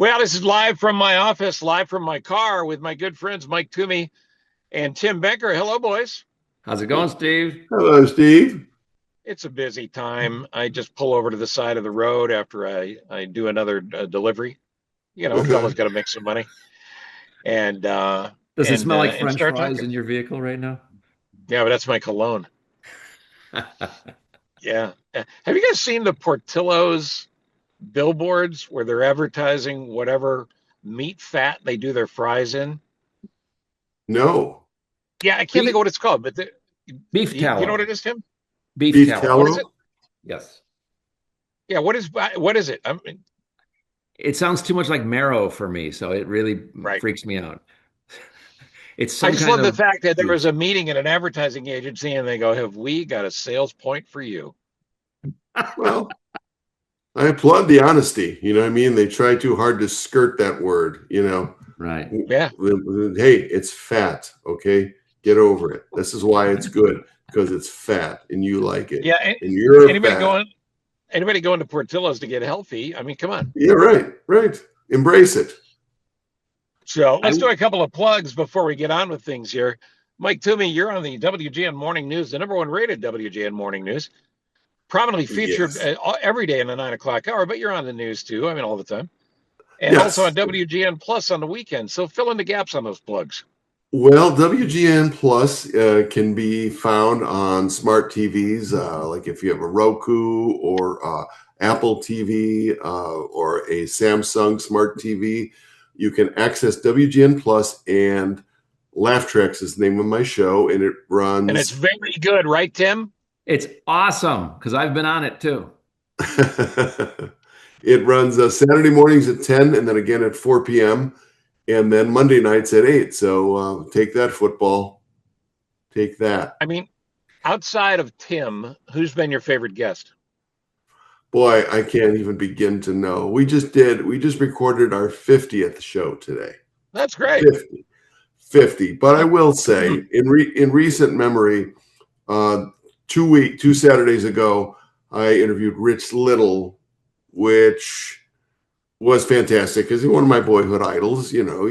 Well, this is live from my office, live from my car with my good friends Mike Toomey and Tim Becker. Hello, boys. How's it going, Steve? Hello, Steve. It's a busy time. I just pull over to the side of the road after I do another delivery. You know, Uh-huh. fella's got to make some money, and Does it smell like and French start fries talking. in your vehicle right now? Yeah, but that's my cologne. Yeah. Have you guys seen the Portillo's billboards where they're advertising whatever meat fat they do their fries in? No. Yeah, I can't think Beef, of what it's called, but beef do you know what it tallow. is, Tim? Beef Beef tallow. What is it? tallow? Yes. Yeah, what is it? I mean, It sounds too much like marrow for me, so it really right. freaks me out. It's I some just kind love the of fact that there was juice. a meeting at an advertising agency and they go, "Have we got a sales point for you?" Well, I applaud the honesty. You know what I mean? They try too hard to skirt that word, you know. Right. Yeah. Hey, it's fat, okay? Get over it. This is why it's good, because it's fat and you like it. Yeah. And you're Anybody fat. going anybody going to Portillo's to get healthy? I mean, come on. Yeah, right, right. Embrace it. So I let's do a couple of plugs before we get on with things here. Mike Toomey, you're on the WGN Morning News, the number one rated WGN Morning News, prominently featured Yes. every day in the 9 o'clock hour, but you're on the news too. I mean, all the time. And also on Yes. WGN Plus on the weekend. So fill in the gaps on those plugs. Well, WGN Plus can be found on smart TVs, like if you have a Roku or Apple TV or a Samsung smart TV, you can access WGN Plus, and Laugh Tracks is the name of my show, and it And it's runs. very good, right, Tim? It's awesome because I've been on it too. It runs Saturday mornings at 10 and then again at 4 p.m. and then Monday nights at 8. So take that, football. Take that. I mean, outside of Tim, who's been your favorite guest? Boy, I can't even begin to know. We just recorded our 50th show today. That's great. 50. 50. But I will say, in recent memory, uh, 2 Saturdays ago, I interviewed Rich Little, which was fantastic because he's one of my boyhood idols. You know,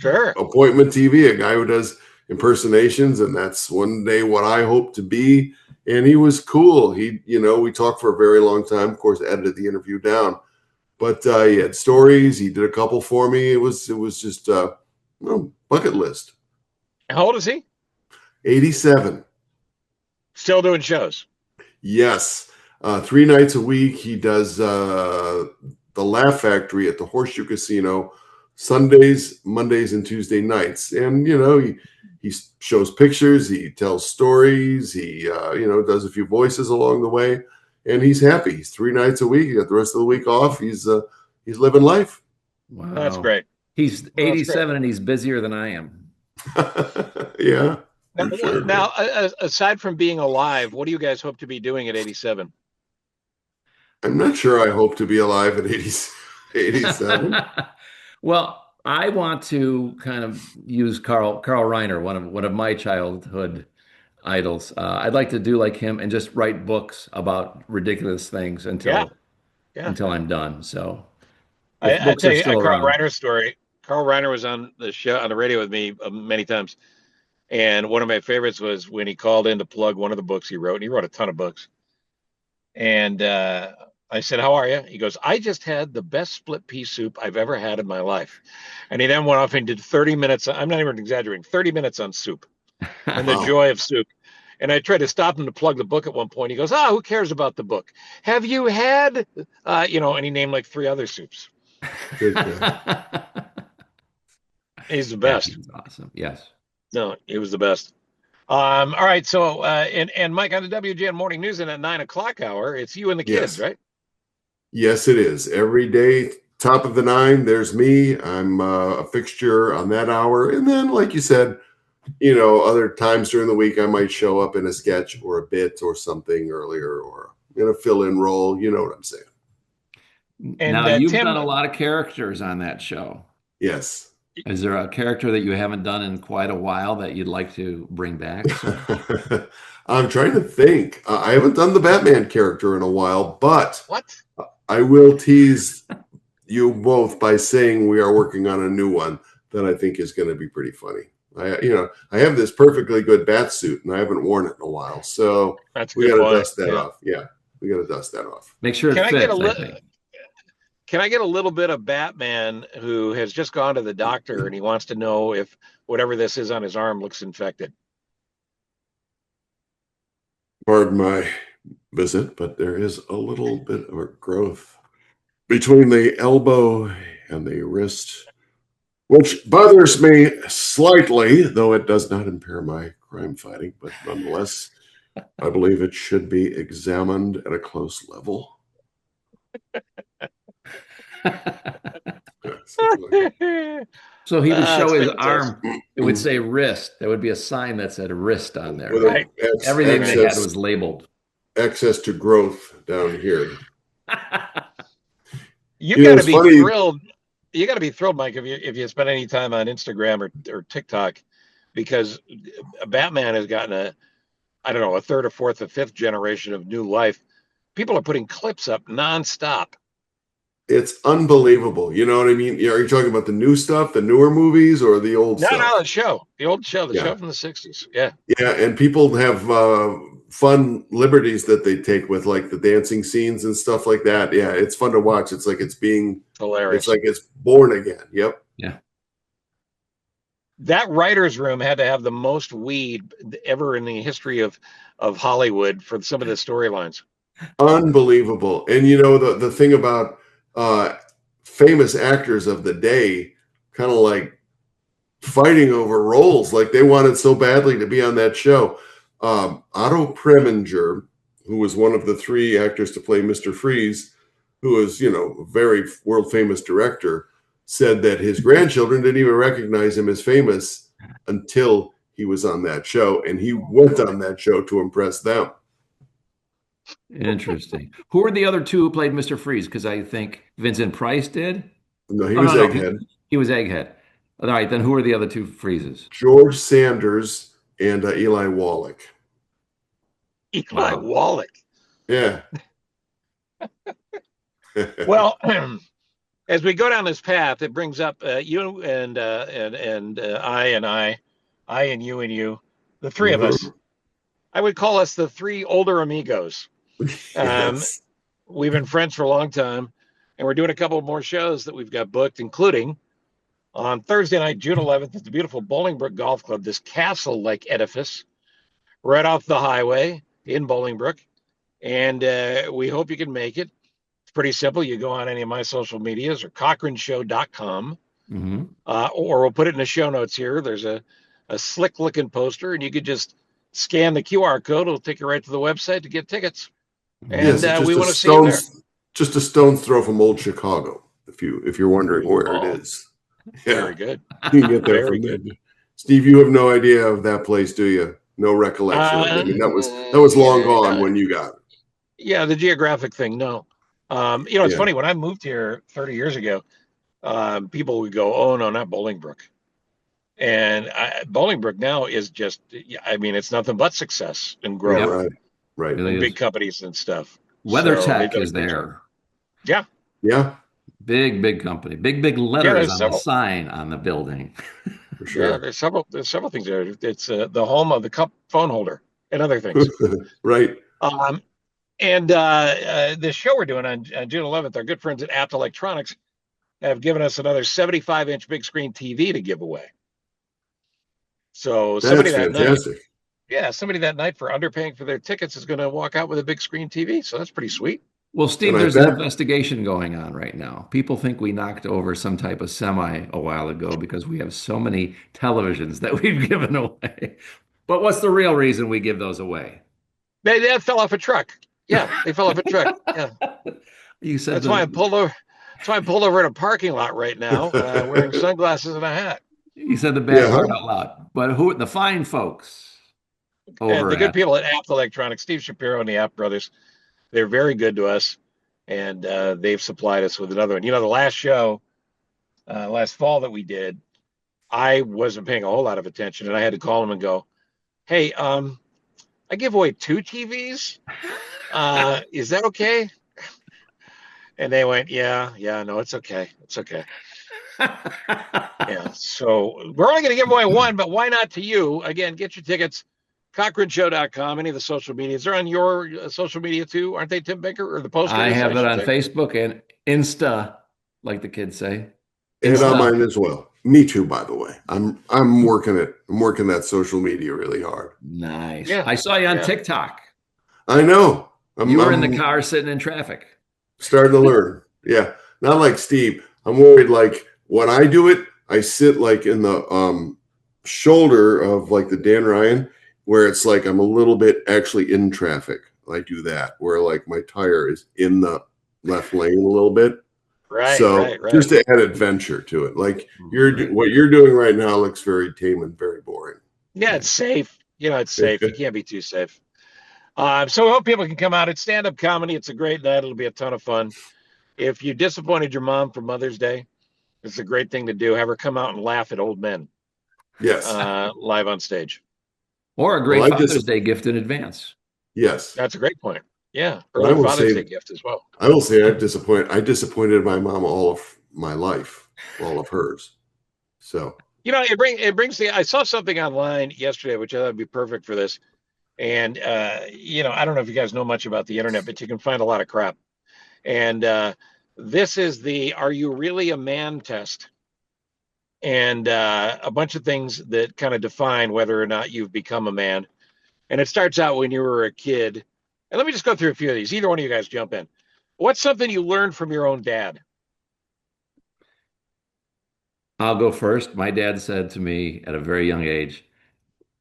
Sure. appointment TV, a guy who does impersonations, and that's one day what I hope to be. And he was cool. We talked for a very long time. Of course, edited the interview down, but he had stories. He did a couple for me. It was just bucket list. How old is he? 87. Still doing shows. Yes, 3 nights a week. He does the Laugh Factory at the Horseshoe Casino Sundays, Mondays, and Tuesday nights. And he shows pictures, he tells stories, he does a few voices along the way, and he's happy. He's 3 nights a week. He got the rest of the week off. He's living life. That's Wow. great. He's Well, that's great. 87 and he's busier than I am. Yeah, Now, for sure. now, aside from being alive, what do you guys hope to be doing at 87? I'm not sure I hope to be alive at 87. Well, I want to kind of use Carl Reiner, one of my childhood idols. I'd like to do like him and just write books about ridiculous things Yeah, until yeah. until I'm done. So if I books are tell you a still Carl around, Reiner story. Carl Reiner was on the show on the radio with me many times, and one of my favorites was when he called in to plug one of the books he wrote. And he wrote a ton of books, and I said, "How are you?" He goes, "I just had the best split pea soup I've ever had in my life," and he then went off and did 30 minutes. I'm not even exaggerating. 30 minutes on soup and the Wow. joy of soup. And I tried to stop him to plug the book at one point. He goes, "Ah, who cares about the book? Have you had, And he named like three other soups. Good guy. He's the yeah, best. he's awesome. Yes. No, he was the best. All right. So, and Mike on the WGN Morning News and at 9 o'clock hour, it's you and the kids, Yes. right? Yes, it is. Every day, top of the nine, there's me. I'm a fixture on that hour. And then, like you said, other times during the week, I might show up in a sketch or a bit or something earlier or in a fill-in role. You know what I'm saying? And Now you've Tim, done a lot of characters on that show. Yes. Is there a character that you haven't done in quite a while that you'd like to bring back soon? I'm trying to think. I haven't done the Batman character in a while, but what? I will tease you both by saying we are working on a new one that I think is going to be pretty funny. I have this perfectly good bat suit and I haven't worn it in a while, so That's a we good got to point. dust that off. Yeah, we got to dust that off. Make sure Can it I get a fits, I little? think. Can I get a little bit of Batman who has just gone to the doctor and he wants to know if whatever this is on his arm looks infected? Pardon my visit, but there is a little bit of a growth between the elbow and the wrist, which bothers me slightly, though it does not impair my crime fighting. But nonetheless, I believe it should be examined at a close level. Yeah, something like that. So he would show It's his fantastic. arm. It would say wrist. There would be a sign that said wrist on there, With right? Right. a Everything they had was labeled. access to growth down here. You You know, got to it's be funny. thrilled. You got to be thrilled, Mike, if you spend any time on Instagram or TikTok, because Batman has gotten I don't know, a third, a fourth, a fifth generation of new life. People are putting clips up nonstop. It's unbelievable. You know what I mean? Are you talking about the new stuff, the newer movies, or the old No, stuff? the show, the old show, the Yeah. show from the '60s. Yeah, Yeah, and people have fun liberties that they take with like the dancing scenes and stuff like that. Yeah, it's fun to watch. It's like it's hilarious. like it's born again. Yep. Yeah. That writer's room had to have the most weed ever in the history of Hollywood for some of the storylines. Unbelievable. And you know the thing about uh famous actors of the day kind of like fighting over roles, like they wanted so badly to be on that show. Otto Preminger, who was one of the three actors to play Mr. Freeze, who is, a very world famous director, said that his grandchildren didn't even recognize him as famous until he was on that show, and he went on that show to impress them. Interesting. Who were the other two who played Mr. Freeze? Because I think Vincent Price did. No, he Oh, was no, no. Egghead. He was Egghead. All right, then who are the other two Freezes? George Sanders and Eli Wallach. Eli Wow. Wallach. Yeah. Well, as we go down this path, it brings up you and I and you, the three of us. Mhm. I would call us the three older amigos. Um, Yes. we've been friends for a long time, and we're doing a couple more shows that we've got booked, including on Thursday night, June 11th, at the beautiful Bolingbrook Golf Club, this castle-like edifice right off the highway in Bolingbrook. And we hope you can make it. It's pretty simple. You go on any of my social medias or cochranshow.com, Hmm. or we'll put it in the show notes here. There's a slick looking poster, and you could just scan the QR code. It'll take you right to the website to get tickets. And Yes, it's we want to see you there. just a stone's throw from old Chicago, if you're wondering where it is. Yeah, Very good. you can get there Very from there. good. Steve, you have no idea of that place, do you? No recollection of it. I mean, that was long gone when you got it. Yeah, the geographic thing, no. It's Yeah. funny, when I moved here 30 years ago, people would go, oh, no, not Bolingbrook. And Bolingbrook now is just, I mean, it's nothing but success and growth Yep. Right. Really and big is. companies and stuff. So they've WeatherTech done a is great job. there. Yeah. Yeah, Big company. Big Yeah, letters there's on the several. sign on the building. for Yeah, sure. there's several things there. It's the home of the cup phone holder and other things. Right. And this show we're doing on June 11th, our good friends at Apt Electronics have given us another 75-inch big screen TV to give away. So That's fantastic. somebody that night for underpaying for their tickets is going to walk out with a big screen TV. So that's pretty sweet. Well, Steve, And I there's an bet investigation going on right now. People think we knocked over some type of semi a while ago because we have so many televisions that we've given away. But what's the real reason we give those away? They fell off a truck. Yeah, they fell off a truck. Yeah, You said that's why I pulled over. That's why I pulled over in a parking lot right now, wearing sunglasses and a hat. you said the bad Yeah. part out loud. But who the fine folks And over the good at people at Apt Electronics, Steve Shapiro and the Apt brothers, they're very good to us, and they've supplied us with another one. The last show, last fall that we did, I wasn't paying a whole lot of attention, and I had to call them and go, "Hey, I give away 2 TVs. Is that okay?" And they went, yeah, no, it's okay. It's okay. Yeah. So we're only going to give away one, but why not to you? Again, get your tickets. CochraneShow.com, any of the social medias. They're on your social media too, aren't they, Tim Baker? Or the I posters, I have it should on say. Facebook and Insta, like the kids say. And on Insta. mine as well. Me too, by the way. I'm working it. I'm working that social media really hard. Nice. Yeah. I saw you on Yeah. TikTok. I know. You were in the I'm car sitting in traffic. starting to learn. Yeah. Not like Steve. I'm worried like when I do it, I sit like in the shoulder of like the Dan Ryan, where it's like I'm a little bit actually in traffic. I do that where like my tire is in the left lane a little bit. Right, So right, right. just to add adventure to it, like Right. what you're doing right now looks very tame and very boring. Yeah, it's safe. It's safe. You can't be too safe. So we hope people can come out. It's stand-up comedy. It's a great night. It'll be a ton of fun. If you disappointed your mom for Mother's Day, it's a great thing to do. Have her come out and laugh at old men Yes. live on stage. Or a Well, great Father's Day gift in advance. yes. That's a great point. Yeah, But I early will Father's Day say, gift as well. I will say, I disappointed my mom all of my life, all of hers. So It brings the. I saw something online yesterday, which I thought would be perfect for this. And I don't know if you guys know much about the internet, but you can find a lot of crap. And this is the "Are you really a man?" test, and a bunch of things that kind of define whether or not you've become a man. And it starts out when you were a kid. And let me just go through a few of these. Either one of you guys jump in. What's something you learned from your own dad? I'll go first. My dad said to me at a very young age,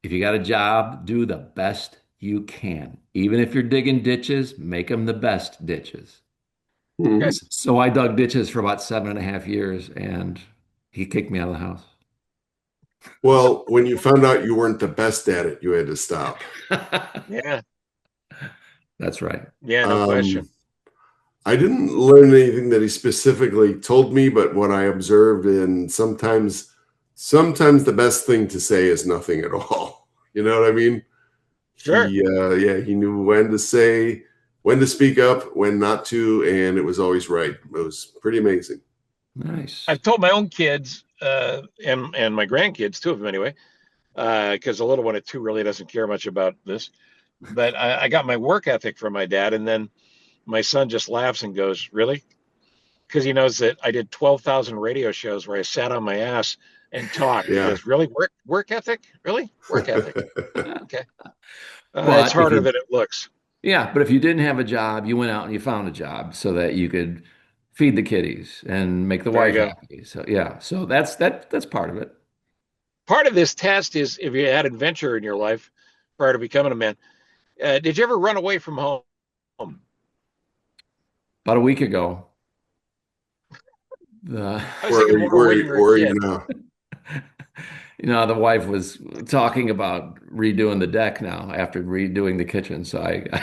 if you got a job, do the best you can. Even if you're digging ditches, make them the best ditches. Good. So I dug ditches for about 7.5 years and he kicked me out of the house. well, when you found out you weren't the best at it, you had to stop. Yeah. That's right. Yeah. No question. Um, I didn't learn anything that he specifically told me, but what I observed, and sometimes the best thing to say is nothing at all. You know what I mean? Sure. He knew when to speak up, when not to, and it was always right. It was pretty amazing. Nice. I've told my own kids and my grandkids, two of them anyway, because the little one at 2 really doesn't care much about this. But I got my work ethic from my dad, and then my son just laughs and goes, "Really?" Because he knows that I did 12,000 radio shows where I sat on my ass and talked. He Yeah. goes, "Really? Work ethic? Really? Work ethic? Okay." It's But if harder you, than it looks. yeah, but if you didn't have a job, you went out and you found a job so that you could feed the kiddies and make the There you wife go. happy. So yeah, so that's part of it. Part of this test is if you had adventure in your life prior to becoming a man. Did you ever run away from home? About a week ago, the I was thinking more when you were a where are you kid. now? the wife was talking about redoing the deck now after redoing the kitchen. So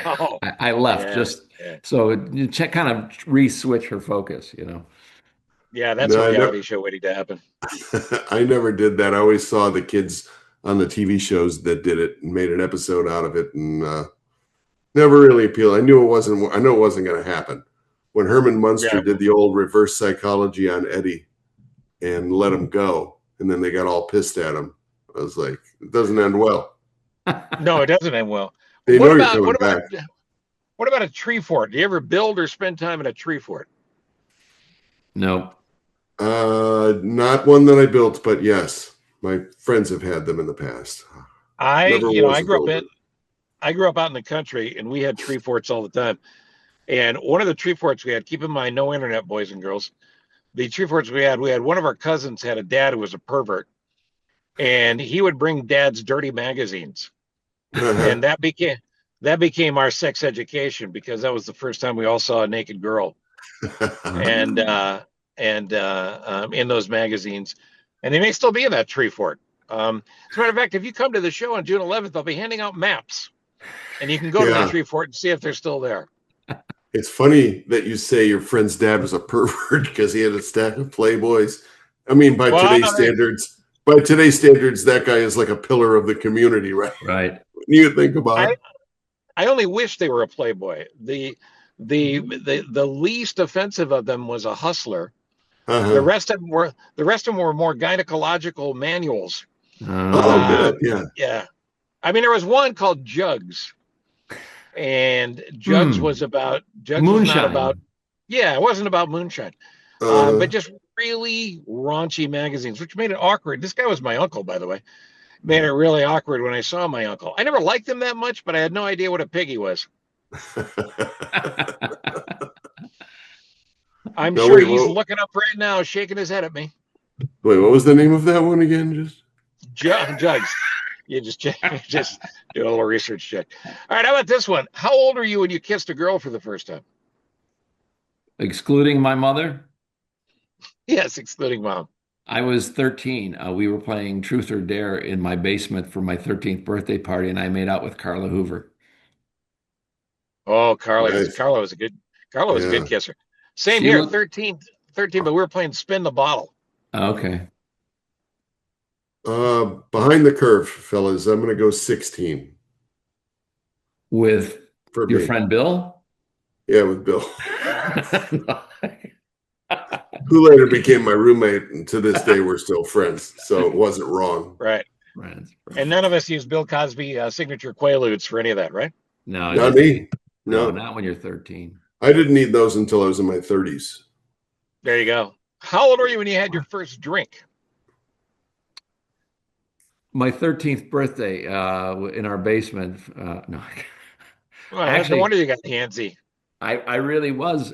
Oh, I left yeah, just yeah, so you check kind of re-switch her focus. yeah. That's a No, reality show waiting to happen. I never did that. I always saw the kids on the TV shows that did it and made an episode out of it, and never really appealed. I know it wasn't going to happen. When Herman Munster Yeah. did the old reverse psychology on Eddie and let him go, and then they got all pissed at him, I was like, it doesn't end well. No, it doesn't end well. They What know you're about coming what about back. what about a tree fort? Do you ever build or spend time in a tree fort? No. Not one that I built, but yes, my friends have had them in the past. Never was I a grew up builder. out in the country, and we had tree forts all the time. And one of the tree forts we had, keep in mind, no internet, boys and girls. The tree forts we had one of our cousins had a dad who was a pervert, and he would bring dad's dirty magazines, and that became our sex education because that was the first time we all saw a naked girl, and Oh. in those magazines, and they may still be in that tree fort. As a matter of fact, if you come to the show on June 11th, I'll be handing out maps, and you can go to the Yeah. tree fort and see if they're still there. It's funny that you say your friend's dad was a pervert because he had a stack of Playboys. I mean, Well, by today's standards, that guy is like a pillar of the community, right? Right. When you think about I it. I only wish they were a Playboy. The least offensive of them was a hustler. The Uh-huh. rest of them were more gynecological manuals. Oh, Uh, Uh, good. Yeah. yeah, I mean there was one called Jugs, and hmm. Jugs was not about, Moonshine. yeah, it wasn't about moonshine, but Uh-huh. just really raunchy magazines, which made it awkward. This guy was my uncle, by the way. Made Right. it really awkward when I saw my uncle. I never liked him that much, but I had no idea what a piggy was. I'm No, sure wait, he's well, looking up right now, shaking his head at me. wait, what was the name of that one again? Just Jugs. You just just do a little research check. All right, how about this one? How old were you when you kissed a girl for the first time? Excluding my mother, Yes, excluding mom. I was 13. We were playing Truth or Dare in my basement for my 13th birthday party, and I made out with Carla Hoover. Oh, nice. Carla was a good Yeah. kisser. Same She here, looked 13, 13, but we were playing spin the bottle. okay Behind the curve, fellas. I'm gonna go 16 with for your me. friend Bill. Yeah, with Bill, who later became my roommate, and to this day we're still friends. So it wasn't wrong. Right. Friends, And friends. none of us use Bill Cosby signature Quaaludes for any of that, right? No, Not just me. no, No, not when you're 13. I didn't need those until I was in my 30s. There you go. How old were you when you had your first drink? My 13th birthday in our basement. No, Well, no actually, wonder you got handsy. I really was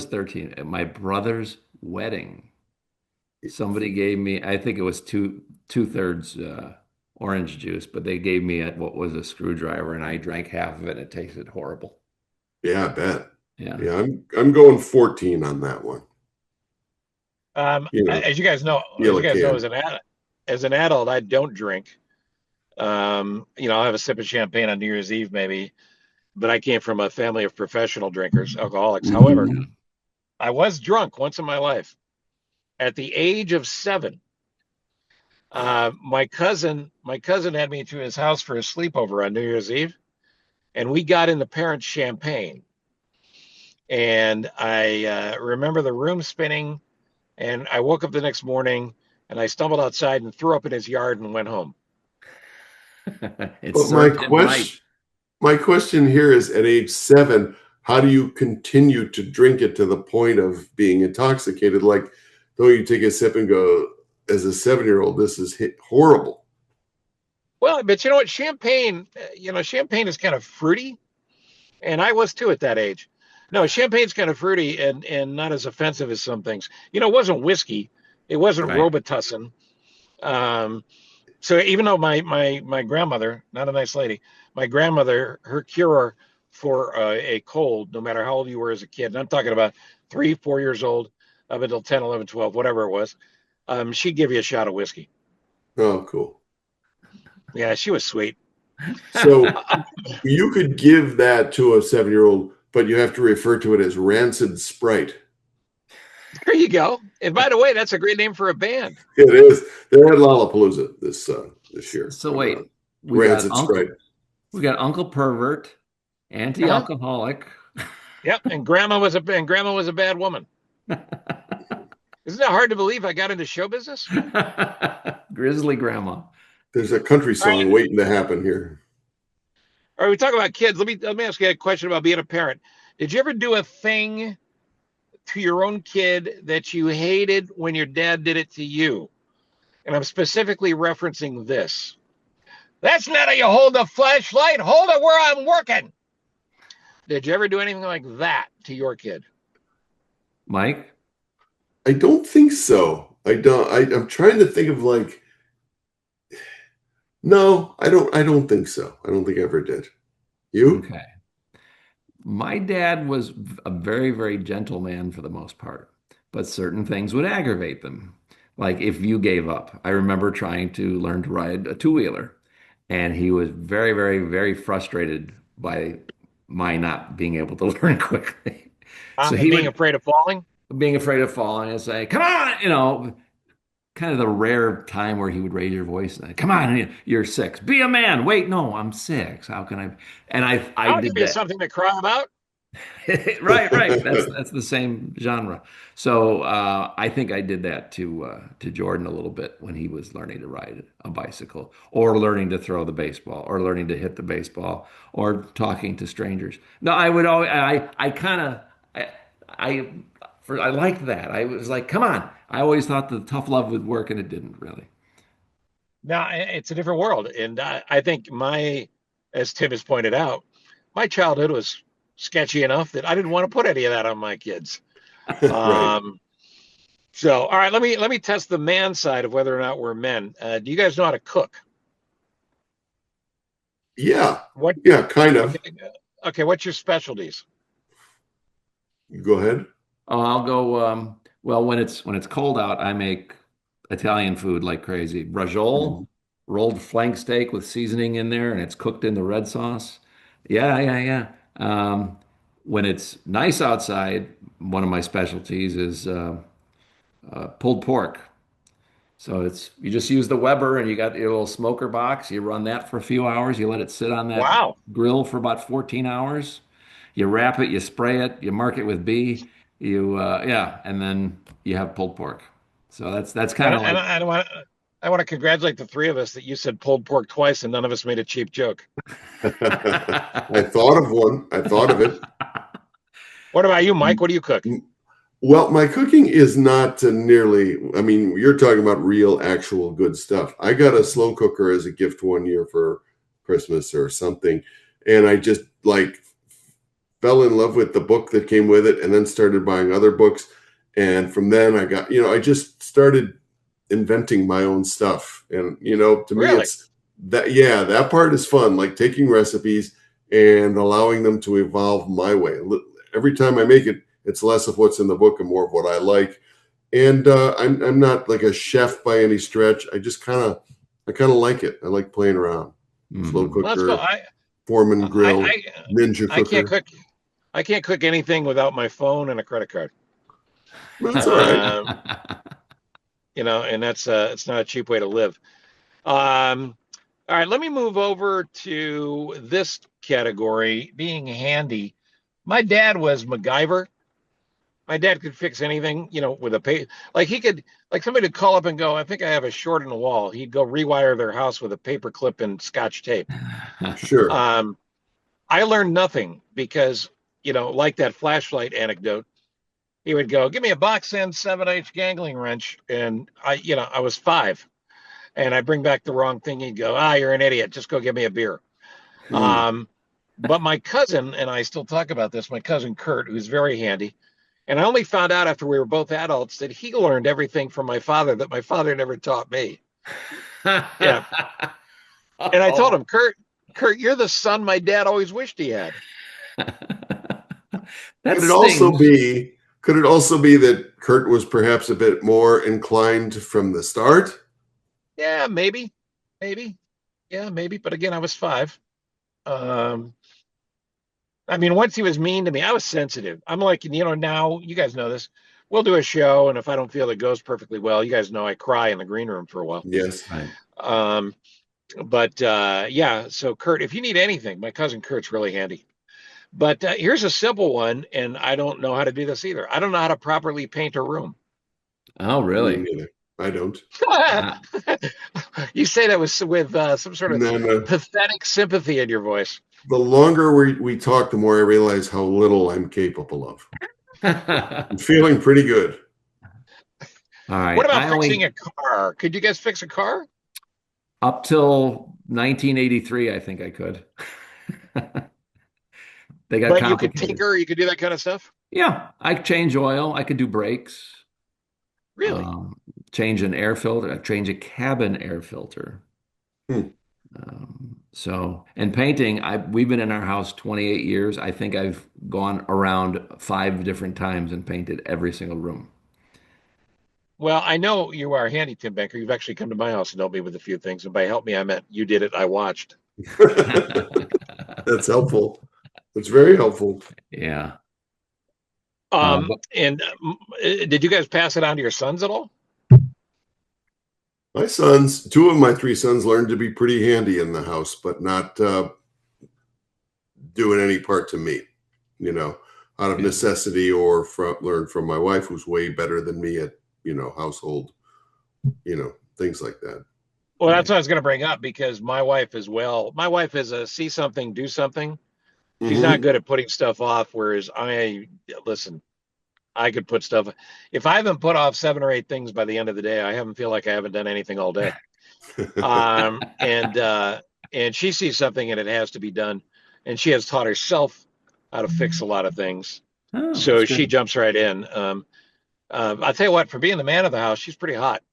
13 at my brother's wedding. Somebody gave me, I think it was two-thirds orange juice, but they gave me what was a screwdriver, and I drank half of it, and it tasted horrible. Yeah, I bet. Yeah. Yeah, I'm going 14 on that one. You know, As you guys know, yellow can. as an adult, I don't drink. I'll have a sip of champagne on New Year's Eve, maybe, but I came from a family of professional drinkers, alcoholics. However, Mhm. I was drunk once in my life. At the age of 7, my cousin had me to his house for a sleepover on New Year's Eve, and we got in the parents' champagne. And I remember the room spinning, and I woke up the next morning, and I stumbled outside and threw up in his yard and went home. It But served him right. my question here is at age 7, how do you continue to drink it to the point of being intoxicated? Like, don't you take a sip and go, as a 7-year-old, this is horrible. Well, but you know what? Champagne is kind of fruity, and I was too at that age. No, champagne's kind of fruity and not as offensive as some things. It wasn't whiskey, it wasn't Right. Robitussin. Um, so even though my grandmother, not a nice lady, my grandmother, her cure for a cold, no matter how old you were as a kid, and I'm talking about 3, 4 years old up until 10, 11, 12, whatever it was, she'd give you a shot of whiskey. Oh, cool. Yeah, she was sweet. So you could give that to a 7-year-old, but you have to refer to it as rancid Sprite. There you go. And by the way, that's a great name for a band. It is. They're at Lollapalooza this year So coming up. wait, we got Rancid Sprite. Uncle Pervert, Uh-huh. anti-alcoholic. Yep. And grandma was a bad woman. Isn't that hard to believe I got into show business? Grizzly Grandma. There's a country All song right. waiting to happen here. All right, we talk about kids. Let me ask you a question about being a parent. Did you ever do a thing to your own kid that you hated when your dad did it to you? And I'm specifically referencing this. That's not how you hold the flashlight. Hold it where I'm working. Did you ever do anything like that to your kid? Mike? I don't think so. I don't. I'm trying to think of like. No, I don't. I don't think so. I don't think I ever did. You? Okay. My dad was a very, very gentle man for the most part, but certain things would aggravate them. Like if you gave up. I remember trying to learn to ride a two-wheeler, and he was very, very, very frustrated by my not being able to learn quickly. So And he being would, afraid of falling? being afraid of falling, and say, "Come on," kind of the rare time where he would raise your voice. Come on, you're 6. Be a man. Wait, no, I'm 6. How can I? And I I'll did give you that. something to cry about. Right. That's the same genre. So I think I did that to Jordan a little bit when he was learning to ride a bicycle, or learning to throw the baseball, or learning to hit the baseball, or talking to strangers. No, I would always I kind of I I liked that. I was like, come on. I always thought the tough love would work, and it didn't really. Now it's a different world, and I think as Tim has pointed out, my childhood was sketchy enough that I didn't want to put any of that on my kids. Right. Um, so, all right, let me test the man side of whether or not we're men. Do you guys know how to cook? Yeah. What? Yeah, kind of. Okay, okay. What's your specialties? Go ahead. Oh, I'll go. Well, when it's cold out, I make Italian food like crazy. Braciole, Mhm. rolled flank steak with seasoning in there, and it's cooked in the red sauce. Yeah. When it's nice outside, one of my specialties is pulled pork. So it's you just use the Weber, and you got your little smoker box. You run that for a few hours. You let it sit on that Wow. grill for about 14 hours. You wrap it, you spray it, you mark it with B. Yeah, and then you have pulled pork. So that's kind And, of and like I want to congratulate the three of us that you said pulled pork twice and none of us made a cheap joke. I thought of one. I thought of it. What about you, Mike? What do you cook? Well, my cooking is not nearly, I mean, you're talking about real, actual good stuff. I got a slow cooker as a gift one year for Christmas or something. And I just like fell in love with the book that came with it and then started buying other books. And from then I got, I just started inventing my own stuff. And, to me, Really? it's that, yeah, that part is fun, like taking recipes and allowing them to evolve my way. Every time I make it, it's less of what's in the book and more of what I like. And I'm not like a chef by any stretch. I kind of like it. I like playing around. Slow Mhm. Well, let's go. cooker, Foreman I, grill, I, Ninja I can't cooker. cook. I can't cook anything without my phone and a credit card. That's all right. Um, and that's it's not a cheap way to live. All right, let me move over to this category, being handy. My dad was MacGyver. My dad could fix anything, with a pay. Like he could, like somebody would call up and go, "I think I have a short in the wall." He'd go rewire their house with a paper clip and scotch tape. Sure. Um, I learned nothing because, like that flashlight anecdote, he would go, "Give me a box end 7/8 gangling wrench," and I was 5, and I bring back the wrong thing. He'd go, "You're an idiot. Just go get me a beer." Mm. Um, but my cousin and I still talk about this. My cousin Kurt, who's very handy, and I only found out after we were both adults that he learned everything from my father that my father never taught me. Yeah, and I told Oh. him, Kurt, you're the son my dad always wished he had. That Could it also stings. be? Could it also be that Kurt was perhaps a bit more inclined from the start? Yeah, maybe, yeah, maybe. But again, I was 5. Um, I mean, once he was mean to me, I was sensitive. I'm like, now you guys know this. We'll do a show, and if I don't feel it goes perfectly well, you guys know I cry in the green room for a while. Yes. Right. Um, but yeah, so Kurt, if you need anything, my cousin Kurt's really handy. But here's a simple one, and I don't know how to do this either. I don't know how to properly paint a room. Oh, Me really? neither. I don't. Uh, You say that with some sort of No, no. pathetic sympathy in your voice. The longer we talk, the more I realize how little I'm capable of. I'm feeling pretty good. All What right. about fixing a car? Could you guys fix a car? Up till 1983, I think I could. They got But you could complicated. tinker, you could do that kind of stuff? Yeah, I could change oil. I could do brakes, Really? um, change an air filter, change a cabin air filter. Hmm. And painting, we've been in our house 28 years. I think I've gone around 5 different times and painted every single room. Well, I know you are handy, Tim Banker. You've actually come to my house and helped me with a few things. And by help me, I meant you did it. I watched. That's helpful. That's very helpful. Yeah. Um, But and did you guys pass it on to your sons at all? Two of my 3 sons learned to be pretty handy in the house, but not doing any part to me. out of Yeah. necessity or from learned from my wife, who's way better than me at household, things like that. Well, Yeah. that's what I was going to bring up because my wife as well. My wife is a see something, do something. She's not Hmm. good at putting stuff off, whereas listen, I could put stuff. If I haven't put off 7 or 8 things by the end of the day, I haven't feel like I haven't done anything all day. Um, and uh, and she sees something and it has to be done, and she has taught herself how to fix a lot of things, Oh, that's so she good. jumps right in. I'll tell you what, for being the man of the house, she's pretty hot.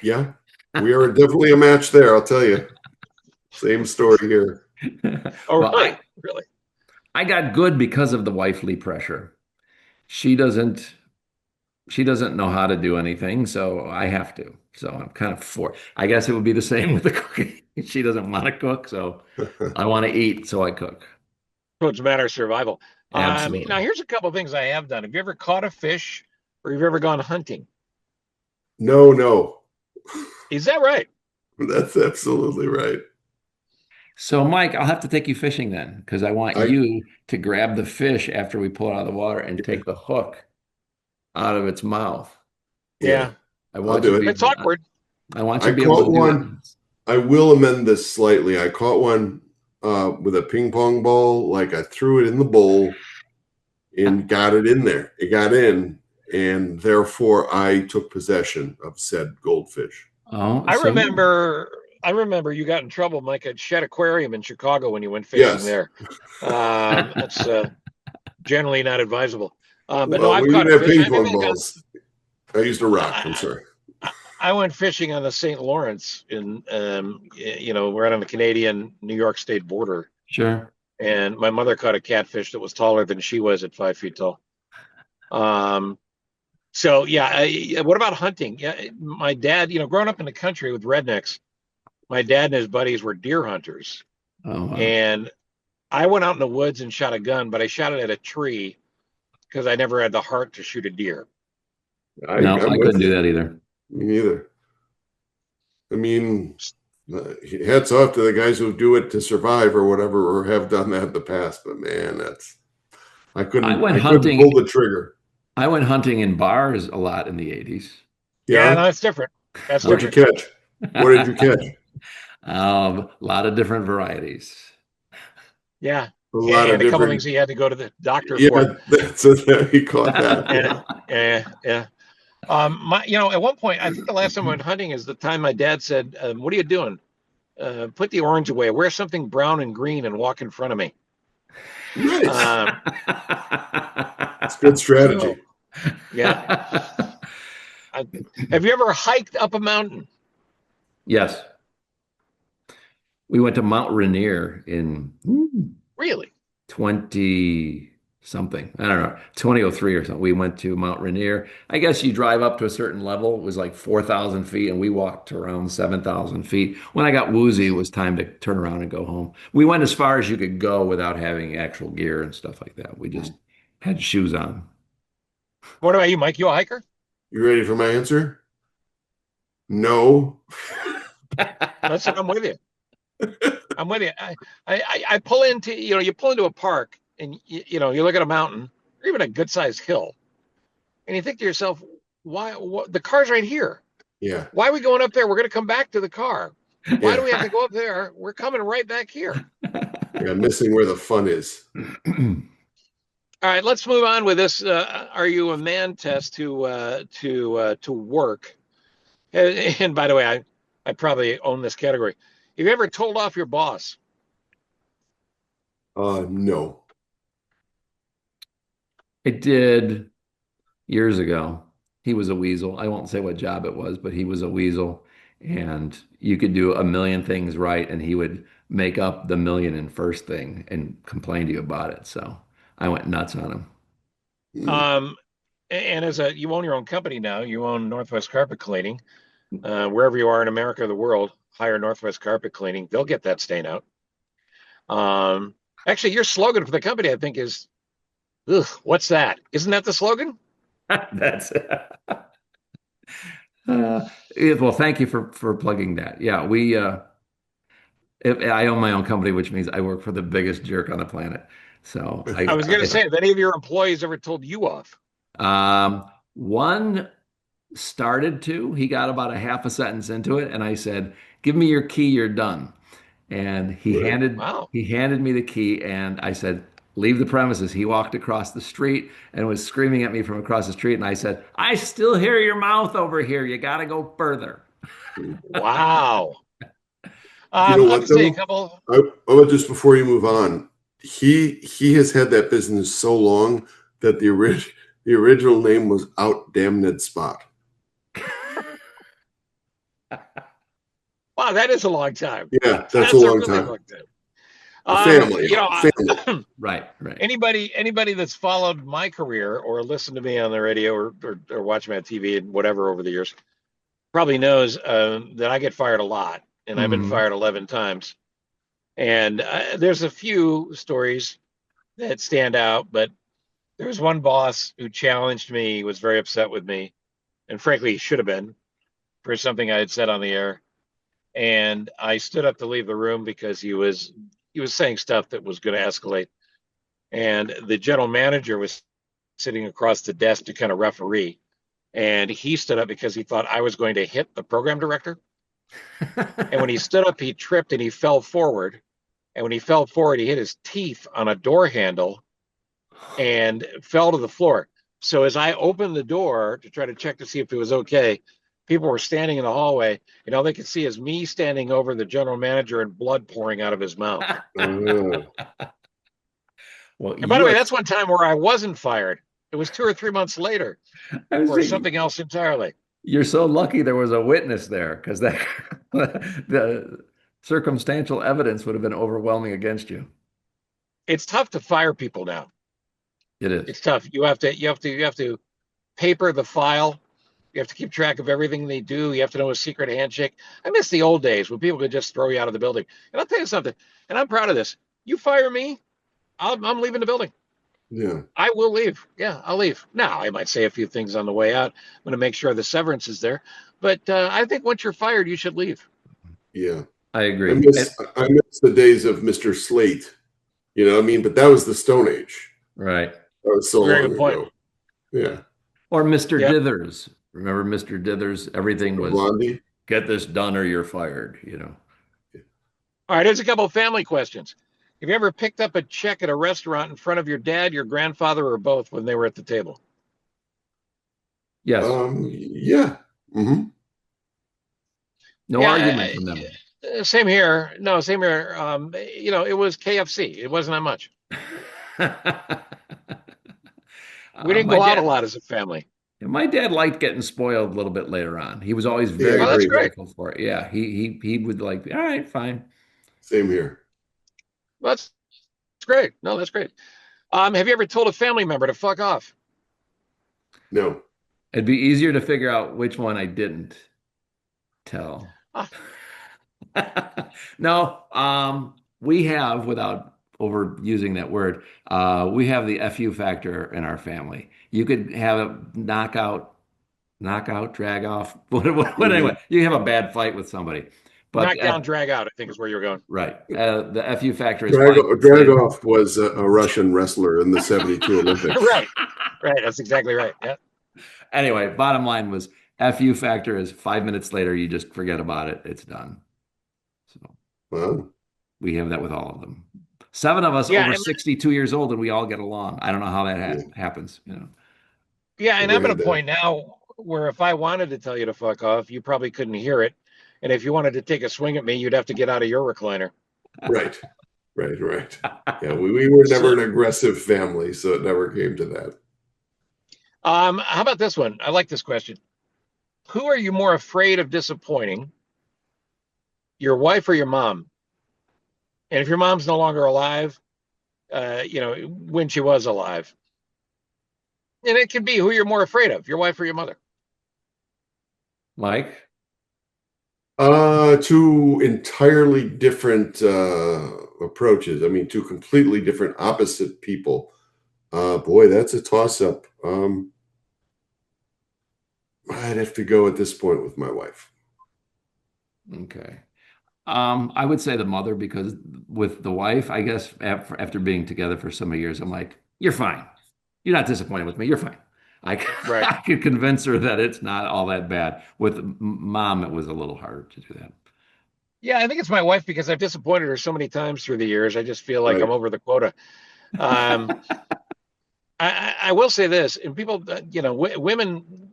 Yeah, we are definitely a match there. I'll tell you. Same story here. Oh, Well, really? Really? I got good because of the wifely pressure. She doesn't she doesn't know how to do anything, so I have to. So I'm kind of for. I guess it would be the same with the cooking. She doesn't want to cook, so I want to eat, so I cook. So it's a matter of survival. Now Absolutely. here's a couple of things I have done. Have you ever caught a fish, or have you ever gone hunting? No, no, Is that right? that's absolutely right. So, Mike, I'll have to take you fishing then, because I want I you to grab the fish after we pull it out of the water and take the hook out of its mouth. Yeah, Yeah, I I'll want you do to it. be it's able awkward. I want you I to be able caught to do it. one. I will amend this slightly. I caught one with a ping pong ball. Like I threw it in the bowl and got it in there. It got in, and therefore I took possession of said goldfish. Oh, I so yeah. remember, I remember you got in trouble, Mike, at Shed Aquarium in Chicago when you went fishing Yes. there. That's generally not advisable. But no, Well, I've we caught a didn't have fish. ping I maybe pong I got. balls. I used a rock. I'm I, sorry. I went fishing on the St. Lawrence in, right on the Canadian New York state border, Sure. and my mother caught a catfish that was taller than she was at 5 feet tall. Um, so yeah, what about hunting? Yeah, my dad, growing up in the country with rednecks, my dad and his buddies were deer hunters, Oh, wow. and I went out in the woods and shot a gun, but I shot it at a tree because I never had the heart to shoot a deer. No, I'm I with couldn't do you. that either. Me neither. I mean, hats off to the guys who do it to survive or whatever, or have done that in the past. But man, I went I couldn't pull hunting. the trigger. I went hunting in bars a lot in the 80s. Yeah, Yeah. no, that's different. That's What'd you different. catch? What did you catch? A lot of different varieties. Yeah, A lot of and a couple of different. things he had to go to the doctor Yeah, for. that's he caught that. And Yeah. yeah. At one point, I think the last time I went hunting is the time my dad said, "What are you doing? Put the orange away. Wear something brown and green and walk in front of me." Nice. Um, It's good strategy. so yeah. I, have you ever hiked up a mountain? Yes, we went to Mount Rainier in Really? 20 something. I don't know, 2003 or something. We went to Mount Rainier. I guess you drive up to a certain level. It was like 4,000 feet, and we walked to around 7,000 feet. When I got woozy, it was time to turn around and go home. We went as far as you could go without having actual gear and stuff like that. We just had shoes on. What about you, Mike? You a hiker? You ready for my answer? No. Listen, I'm with you. I'm with you. I pull into, you pull into a park and, you look at a mountain or even a good sized hill and you think to yourself, why, the car's right here. Yeah. Why are we going up there? We're going to come back to the car. Why do Yeah. we have to go up there? We're coming right back here. Yeah. Missing where the fun is. All right, let's move on with this. Are you a man test to work? And by the way, I probably own this category. Have you ever told off your boss? No. It did years ago. He was a weasel. I won't say what job it was, but he was a weasel. And you could do a million things right, and he would make up the million and first thing and complain to you about it. So I went nuts on him. Hmm. Um, and you own your own company now. You own Northwest Carpet Cleaning. Wherever you are in America or the world, hire Northwest Carpet Cleaning. They'll get that stain out. Um, Actually, your slogan for the company, I think, is "Ugh, what's that?" Isn't that the slogan? That's yeah, well, thank you for plugging that. Yeah, I own my own company, which means I work for the biggest jerk on the planet. So I was going to say, have any of your employees ever told you off? one started to. He got about a half a sentence into it, and I said, "Give me your key, you're done." And Right. Wow. he handed me the key, and I said, "Leave the premises." He walked across the street and was screaming at me from across the street, and I said, "I still hear your mouth over here. You got to go further." Wow. You know I'll what just say a though? couple. Just before you move on, he has had that business so long that the original name was Out Damned Spot. Wow, that is a long time. Yeah, that's a That's a long really time. long time. A family, You know, family. Right, right. anybody that's followed my career or listened to me on the radio or watched me on TV and whatever over the years probably knows that I get fired a lot, and I've been Hmm. fired 11 times. And there's a few stories that stand out, but there was one boss who challenged me, was very upset with me, and frankly, he should have been for something I had said on the air. And I stood up to leave the room because he was saying stuff that was going to escalate. And the general manager was sitting across the desk to kind of referee. And he stood up because he thought I was going to hit the program director. And when he stood up, he tripped and he fell forward. And when he fell forward, he hit his teeth on a door handle and fell to the floor. So as I opened the door to try to check to see if it was okay, people were standing in the hallway, and all they could see is me standing over the general manager and blood pouring out of his mouth. Oh, Well, And by the you way, are, that's one time where I wasn't fired. It was 2 or 3 months later I was for saying, something else entirely. you're so lucky there was a witness there because that the circumstantial evidence would have been overwhelming against you. It's tough to fire people now. It is. It's tough. You have to paper the file. You have to keep track of everything they do. You have to know a secret handshake. I miss the old days when people could just throw you out of the building. And I'll tell you something, and I'm proud of this. You fire me, I'm leaving the building. yeah, I will leave. Yeah, I'll leave. Now, I might say a few things on the way out. I'm going to make sure the severance is there. But I think once you're fired, you should leave. yeah. I I agree. miss I miss the days of Mr. Slate. You know what I mean? But that was the Stone Age. Right. That was so Very long good point. ago. Yeah. Or Mr. Yeah. Dithers. Remember Mr. Dithers? Everything was Blondie. get this done or you're fired, you know. All right, here's a couple of family questions. Have you ever picked up a check at a restaurant in front of your dad, your grandfather, or both when they were at the table? Yes. Yeah. Hmm. No argument Yeah, from them. same here. No, same here. It was KFC. It wasn't that much. We didn't My go out a dad, lot as a family. my dad liked getting spoiled a little bit later on. He was always Yeah, very, Oh, that's very great. great. grateful for it. Yeah, he would like, all right, fine. Same here. That's great. No, that's great. Have you ever told a family member to fuck off? No. It'd be easier to figure out which one I didn't tell. Ah, No, we have, without overusing that word, we have the FU factor in our family. You could have a knockout, drag off, what Hmm. anyway, you have a bad fight with somebody. But knock down, drag out, I think is where you're going. right, the FU factor is fine. Say, Dragov was a Russian wrestler in the 72 Olympics. Right. Right. That's exactly right. Yeah. anyway, bottom line was FU factor is 5 minutes later, you just forget about it. It's done. So Wow. we have that with all of them. Seven of us Yeah. over And, 62 years old, and we all get along. I don't know how that Yeah. happens, you know. yeah. And Never I'm at a had that. point now where if I wanted to tell you to fuck off, you probably couldn't hear it. And if you wanted to take a swing at me, you'd have to get out of your recliner. Right. Right. Yeah, we were never So, an aggressive family, so it never came to that. how about this one? I like this question. Who are you more afraid of disappointing, your wife or your mom? And if your mom's no longer alive, when she was alive, and it could be who you're more afraid of, your wife or your mother. Mike? Two entirely different approaches. I mean, two completely different opposite people. Boy, that's a toss-up. I'd have to go at this point with my wife. Okay. I would say the mother because with the wife, I guess after being together for so many years, I'm like, you're fine. You're not disappointed with me. You're fine. Right. I could convince her that it's not all that bad. With mom, it was a little harder to do that. Yeah, I think it's my wife because I've disappointed her so many times through the years. I just feel like I'm Right. over the quota. Um, I will say this, and people, women,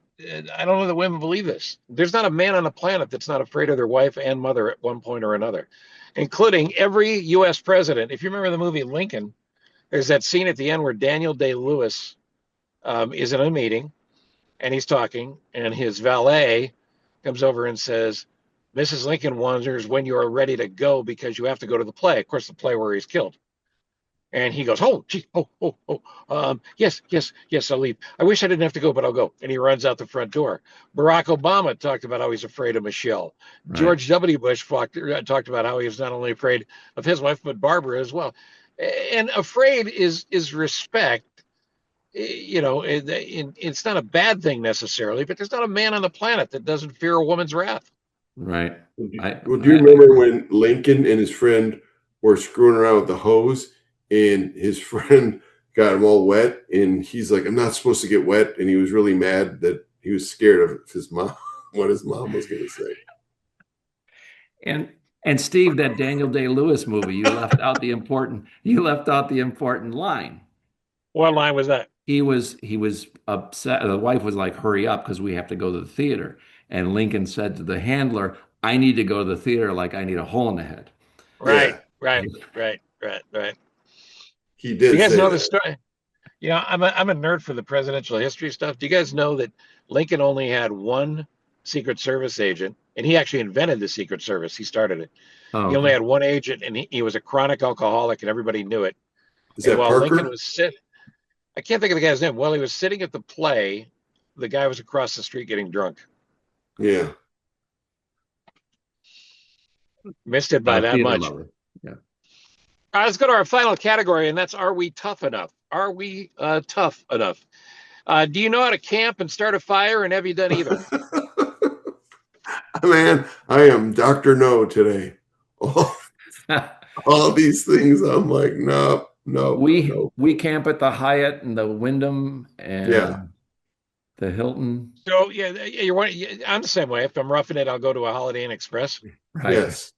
I don't know that women believe this. There's not a man on the planet that's not afraid of their wife and mother at one point or another, including every U.S. president. If you remember the movie Lincoln, there's that scene at the end where Daniel Day-Lewis is in a meeting and he's talking, and his valet comes over and says, Mrs. Lincoln wonders when you are ready to go because you have to go to the play. Of course, the play where he's killed. And he goes, oh, gee, yes, yes, yes, I'll leave. I wish I didn't have to go, but I'll go. And he runs out the front door. Barack Obama talked about how he's afraid of Michelle. Right. George W. Bush talked about how he was not only afraid of his wife, but Barbara as well. And afraid is respect. It's not a bad thing necessarily, but there's not a man on the planet that doesn't fear a woman's wrath. Right. Well, do you remember when Lincoln and his friend were screwing around with the hose and his friend got him all wet and he's like, I'm not supposed to get wet. And he was really mad that he was scared of his mom, what his mom was going to say. And and Steve, that Daniel Day-Lewis movie, you left out the important line. What line was that? He was upset. The wife was like, "Hurry up, because we have to go to the theater." And Lincoln said to the handler, "I need to go to the theater like I need a hole in the head." Right, Yeah, right. he Do you did guys say know the that. story? I'm a nerd for the presidential history stuff. Do you guys know that Lincoln only had one Secret Service agent, and he actually invented the Secret Service. He started it. Oh, He only okay. had one agent, and he was a chronic alcoholic, and everybody knew it. Is And that while Lincoln Parker? was sitting, I can't think of the guy's name. While he was sitting at the play, the guy was across the street getting drunk. Yeah. Missed it by A that theater much. lover. Yeah. Let's go to our final category, and that's Are We Tough Enough? Are we tough enough? Do you know how to camp and start a fire, and have you done either? Man, I am Dr. No today. All, all these things, I'm like, no, no, no. We camp at the Hyatt and the Wyndham Yeah. and the Hilton. So yeah, I'm the same way. If I'm roughing it, I'll go to a Holiday Inn Express. Right. Yes.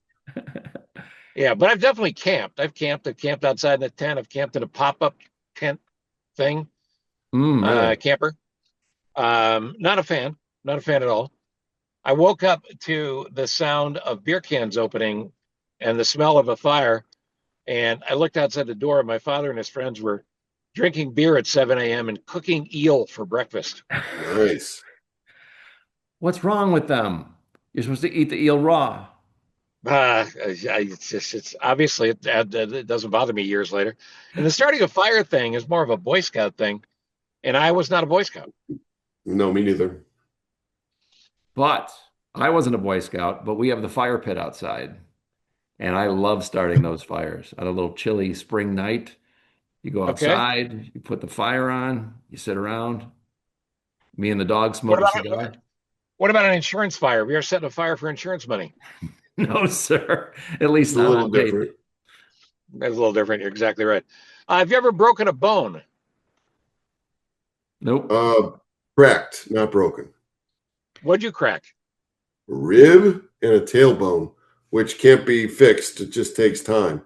Yeah, but I've definitely camped. I've camped outside in a tent. I've camped in a pop-up tent thing, Really? camper. Not a fan. Not a fan at all. I woke up to the sound of beer cans opening and the smell of a fire, and I looked outside the door. My father and his friends were drinking beer at 7 a.m. and cooking eel for breakfast. Nice. What's wrong with them? You're supposed to eat the eel raw. It's obviously it doesn't bother me years later. And the starting a fire thing is more of a Boy Scout thing, and I was not a Boy Scout. No, me neither. But I wasn't a Boy Scout, but we have the fire pit outside. And I love starting those fires on a little chilly spring night. You go Okay. outside, you put the fire on, you sit around. Me and the dog What smoke a about cigar. what about an insurance fire? We are setting a fire for insurance money. No, sir. At least It's a not little on tape. different. That's a little different. You're exactly right. Have you ever broken a bone? Nope. Uh, Cracked, not broken. What'd you crack? A rib and a tailbone, which can't be fixed. It just takes time.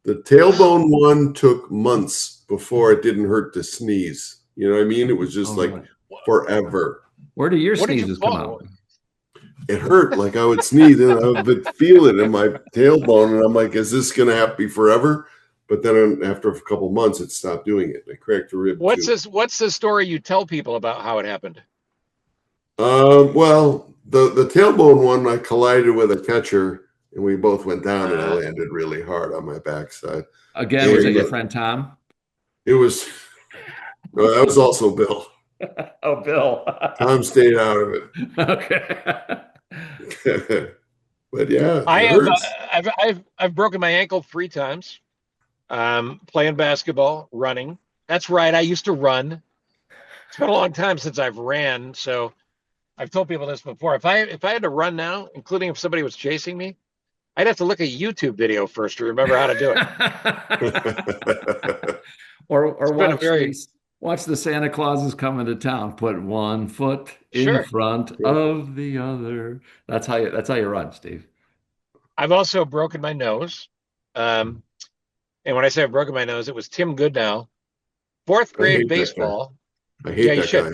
The tailbone one took months before it didn't hurt to sneeze. You know what I mean? It was just Oh, like really? forever. Where do your What did you sneezes come fall? out? It hurt like I would sneeze and I would feel it in my tailbone. And I'm like, is this going to have to be forever? But then after a couple months, it stopped doing it. I cracked a rib What's too. this? What's the story you tell people about how it happened? Well, the tailbone one, I collided with a catcher and we both went down and I Uh, landed really hard on my backside. Again, was that And your friend Tom? it was, well, that was also Bill. Oh, Bill. Tom stayed out of Okay. it. But yeah, I it have. hurts. I've broken my ankle 3 times. Playing basketball, running. That's right. I used to run. It's been a long time since I've ran, so I've told people this before. If I had to run now, including if somebody was chasing me, I'd have to look at a YouTube video first to remember how to do it. Or It's been a very watch the Santa Claus is coming to town. Put one foot in sure. front of the other. That's how you run, Steve. I've also broken my nose. Um, and when I say I've broken my nose, it was Tim Goodnow, fourth I grade hate that guy. baseball. I Yeah, hate you that should. guy.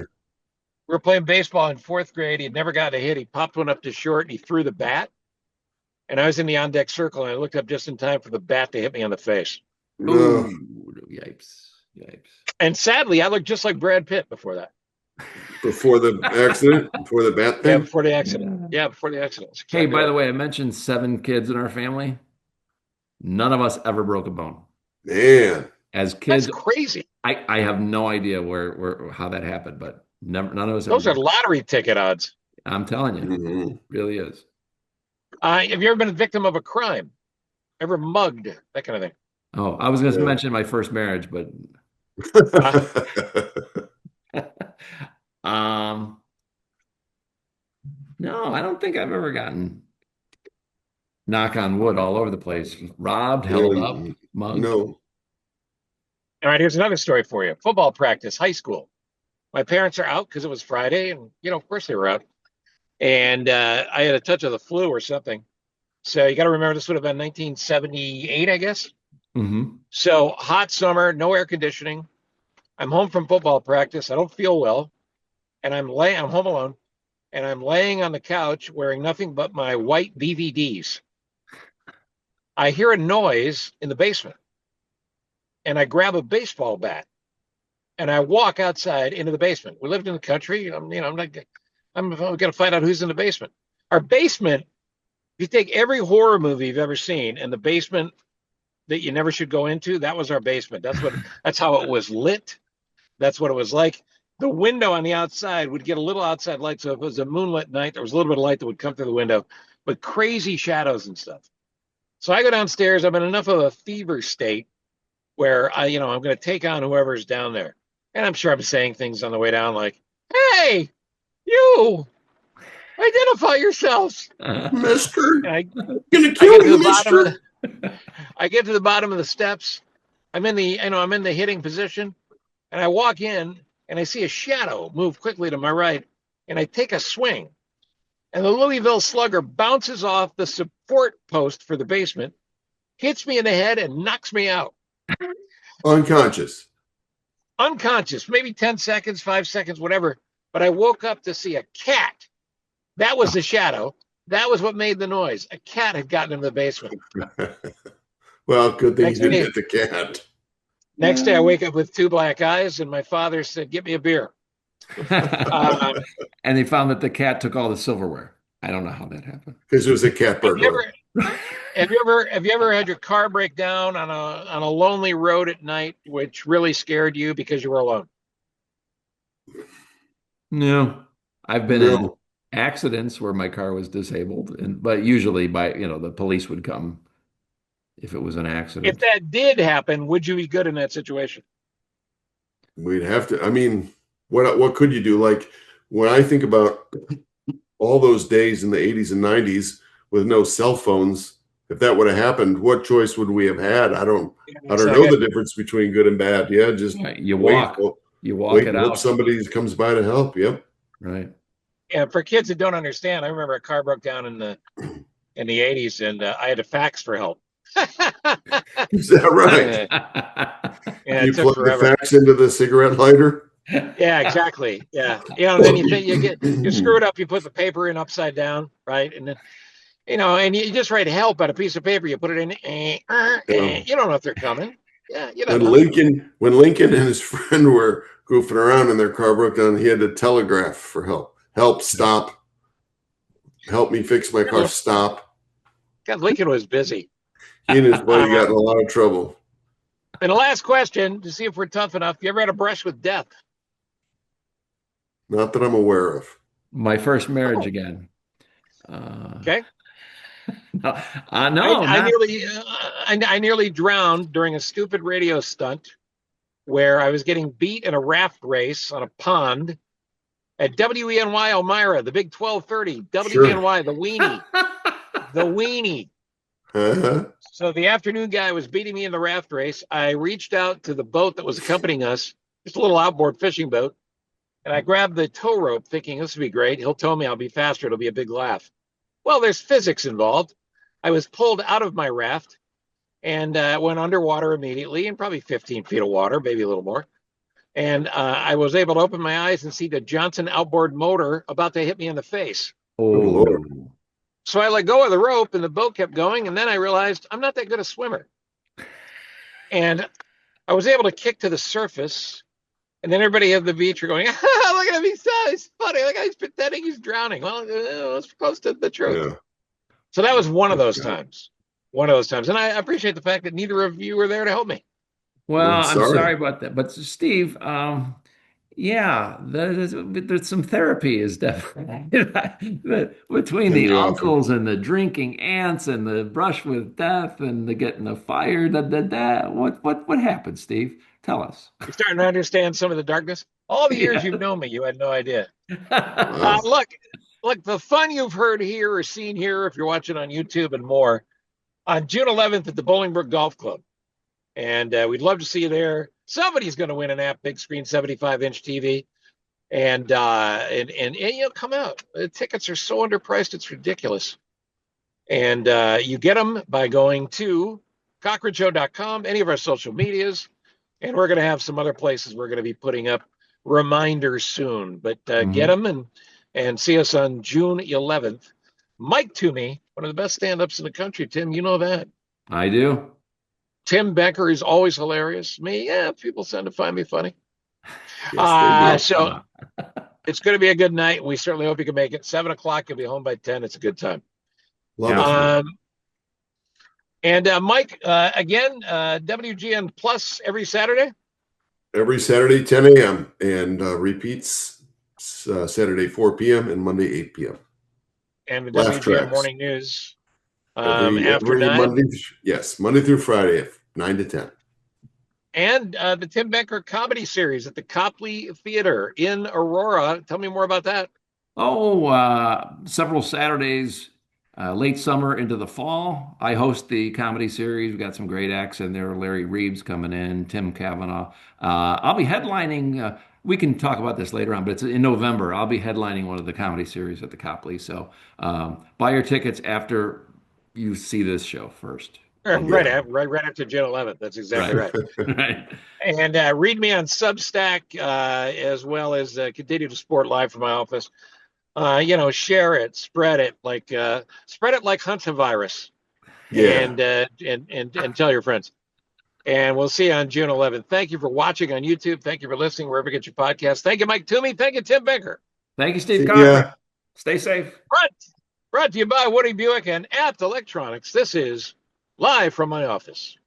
We were playing baseball in fourth grade. He'd never gotten a hit. He popped one up to short and he threw the bat. And I was in the on deck circle and I looked up just in time for the bat to hit me on the face. No, Ooh, yipes. Yipes. And sadly, I looked just like Brad Pitt before that. before the accident, before the bat Yeah, thing. before the accident. Yeah, before the accident. That's Hey, exactly by the right. way, I mentioned 7 kids in our family. None of us ever broke a bone. Man, As That's kids, crazy. I have no idea how that happened, but none of us ever Those are broke. lottery ticket odds. I'm telling you, Mhm. really is. Have you ever been a victim of a crime? Ever mugged? That kind of thing. Oh, I was going to Yeah. mention my first marriage, but Uh, um, no, I don't think I've ever gotten knock on wood all over the place. Robbed, held up, Really? mugged. No. all right, here's another story for you. Football practice, high school. My parents are out because it was Friday, and of course they were out. And I had a touch of the flu or something. So you got to remember this would have been 1978, I guess. Hmm. So hot summer, no air conditioning. I'm home from football practice. I don't feel well, and I'm home alone, and I'm laying on the couch wearing nothing but my white BVDs. I hear a noise in the basement, and I grab a baseball bat, and I walk outside into the basement. We lived in the country. I'm going to find out who's in the basement. Our basement, if you take every horror movie you've ever seen, and the basement that you never should go into, that was our basement. That's how it was lit. That's what it was like. The window on the outside would get a little outside light. So if it was a moonlit night, there was a little bit of light that would come through the window, but crazy shadows and stuff. So I go downstairs. I'm in enough of a fever state where I'm going to take on whoever's down there. And I'm sure I'm saying things on the way down like, "Hey, you, identify yourselves." Mister, And gonna I kill get to you, the bottom of mister. the steps. I'm in the hitting position, and I walk in and I see a shadow move quickly to my right, and I take a swing, and the Louisville Slugger bounces off the support post for the basement, hits me in the head, and knocks me out. Unconscious. Unconscious, maybe 10 seconds, 5 seconds, whatever. But I woke up to see a cat. That was the shadow. That was what made the noise. A cat had gotten into the basement. Well, good thing you Next didn't day, hit the cat. next day, I wake up with 2 black eyes, and my father said, "Get me a beer." Um, And they found that the cat took all the silverware. I don't know how that happened. Because it was a cat have you burglar. ever have you ever had your car break down on a lonely road at night, which really scared you because you were alone? No, I've been in No. accidents where my car was disabled, but usually the police would come if it was an If accident. that did happen, would you be good in that situation? We'd have to. I mean, what could you do? Like when I think about all those days in the 80s and 90s with no cell phones, if that would have happened, what choice would we have had? I don't It's not know the good. difference between good and bad. Yeah, just Right, wait, you walk wait it and hope out, somebody comes by to help. Yep. right? And for kids that don't understand, I remember a car broke down in the 80s, and I had to fax for help. Is that right? Yeah, it You took plug the forever. fax into the cigarette lighter? Yeah, exactly. Yeah, then you think you screw it up. You put the paper in upside down, right? And then and you just write help on a piece of paper. You put it in. Yeah. You don't know if they're coming. Yeah, you don't When know. Lincoln and his friend were goofing around and their car broke down, he had to telegraph for help. Help, stop. Help me fix my car, stop. God, Lincoln was busy. He and his buddy got Uh, in a lot of trouble. and the last question to see if we're tough enough. You ever had a brush with death? Not that I'm aware of. My first marriage Oh, again. okay. No, I, no, I not. nearly I nearly drowned during a stupid radio stunt where I was getting beat in a raft race on a pond at WENY Elmira, the big 1230, Sure. WENY, the weenie. Uh-huh. So the afternoon guy was beating me in the raft race. I reached out to the boat that was accompanying us, just a little outboard fishing boat, and I grabbed the tow rope thinking this would be great. He'll tow me, I'll be faster, it'll be a big laugh. Well, there's physics involved. I was pulled out of my raft and went underwater immediately in probably 15 feet of water, maybe a little more. And I was able to open my eyes and see the Johnson outboard motor about to hit me in the face. Good Lord. Oh, So I let go of the rope and the boat kept going. And then I realized I'm not that good a swimmer. And I was able to kick to the surface. And then everybody at the beach were going, ah, look at him, he's funny. Look, he's pretending he's drowning. Well, it's close to the truth. Yeah. So that was one of those Okay. times. One of those times. And I appreciate the fact that neither of you were there to help me. well, I'm I'm sorry. sorry about that. But Steve, yeah, there's some therapy is definitely between Can the be offered. uncles and the drinking aunts and the brush with death and the getting the fire. What happened, Steve? Tell us. You're starting to understand some of the darkness. All the years you've Yeah. known me, you had no idea. Wow. Look, the fun you've heard here or seen here, if you're watching on YouTube and more, on June 11th at the Bolingbrook Golf Club. And we'd love to see you there. Somebody's going to win an app, big screen, 75-inch TV. And you know, come out. The tickets are so underpriced, it's ridiculous. And you get them by going to cochranshow.com, any of our social medias. And we're going to have some other places we're going to be putting up reminders soon. But get Mhm. them and see us on June 11th. Mike Toomey, one of the best stand-ups in the country, Tim, you know that. I do. Tim Becker is always hilarious. Me, yeah, people tend to find me funny. Yes, they do. So it's going to be a good night. We certainly hope you can make it. 7 o'clock, you'll be home by 10. It's a good time. Love it. Absolutely. And Mike, again, WGN Plus every Saturday. Every Saturday, 10 a.m. and repeats Saturday, 4 p.m. and Monday, 8 p.m. And the Laugh WGN tracks. Morning News after Every 9. Monday. Yes, Monday through Friday, 9 to 10. And the Tim Becker comedy series at the Copley Theater in Aurora. Tell me more about that. Oh, several Saturdays, late summer into the fall. I host the comedy series. We got some great acts in there. Larry Reeves coming in, Tim Kavanaugh. I'll be headlining. We can talk about this later on, but it's in November. I'll be headlining one of the comedy series at the Copley. So buy your tickets after you see this show first. Right, Yeah. right after June 11th. That's exactly Right. right. Right. And read me on Substack as well as continue to support live from my office. Share it, spread it like hantavirus, Yeah. and tell your friends. And we'll see you on June 11th. Thank you for watching on YouTube. Thank you for listening wherever you get your podcast. Thank you, Mike Toomey. Thank you, Tim Becker. Thank you, Steve See Cochran. ya. Stay safe. Brought to you by Woody Buick and Apt Electronics. This is Live from my office.